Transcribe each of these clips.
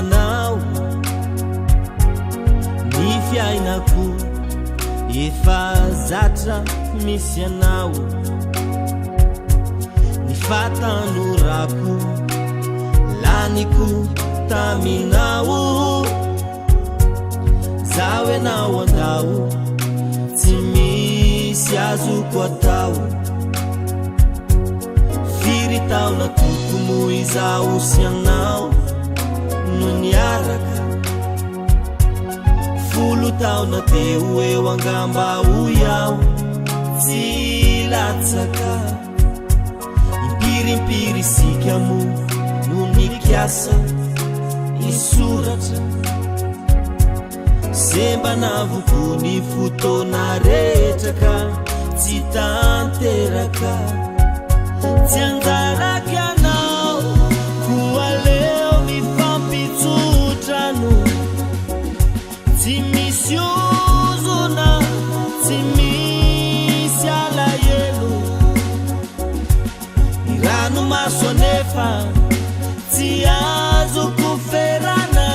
anao ny fiainako efa zatra misy anao ny fatanorako laniko taminao zaho enao andao tsy misy azoko atao firy taona tokony izaho sy anao no niaraka folo taona teo eo angamba ho iaho tsy latsaka impirimpiry sika mo no nikiasa isoratra semba navoko ny fotoana rehetraka tsy tanteraka tsy anjaraka anao koa leo mifampitsotrano tsy misy ozona tsy misy alahelo ny ranomaso anefa tsy azoko ferana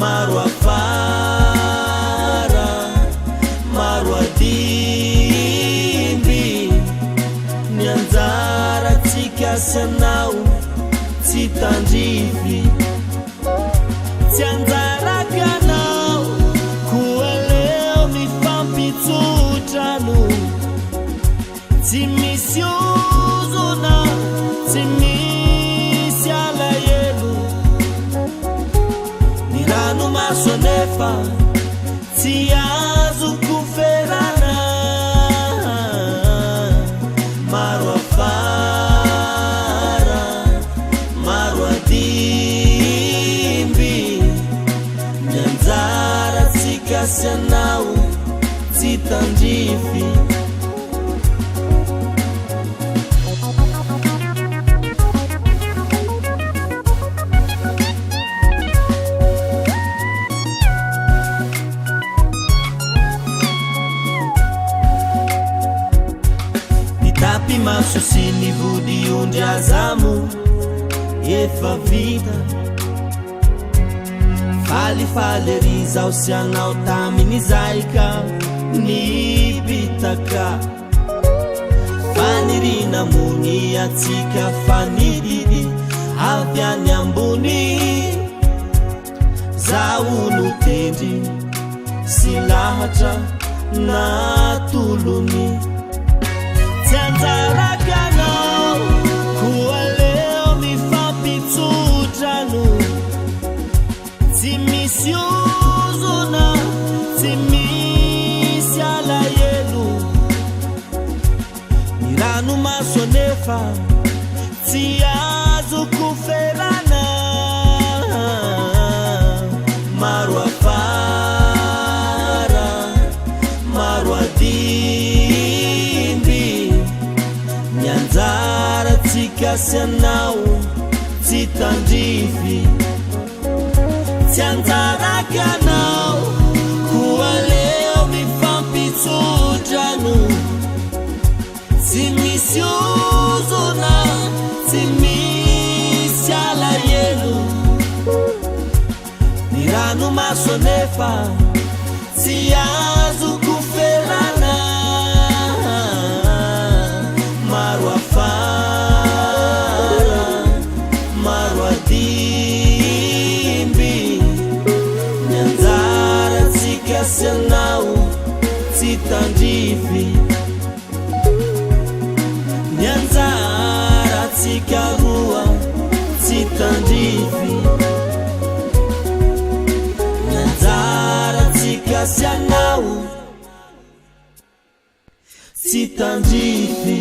maro afara maro adimby ny anjaratsika sy anao tsy tandrify tsy anjaraka anao koa leo mifampitsotrano tsy misy ozona tsy misy alahelo ny ranomaso anefa tsy azoko ferana maro afara maro adimby ny anjaratsika sy anao tsy tandrify maso sy ny vody ondry azamo efa vita falifaly ry zaho sy anao tamin'izay ka nipitaka fanirina mony atsika fanididi avy any ambony zaho no tendry sy lahatra natolony tsy anjaraka anao koa leo mifampitsotrano tsy misy ozona tsy misy alahelo ny ranomaso anefa tsy azoko ferana maro afara maro adimby ny anjaratsika sy anao tsy tandrify tsy anjaraka anao koa leo mifampitsotrano tsy misy ozona tsy misy alahelo ny ranomaso anefa tsy azoko ferana maro afara maro adimby ny anjaratsika sy anao tsy tandrify ny anjaratsika roa tsy tandrify ny anjaratsika sy anao tsy tandrify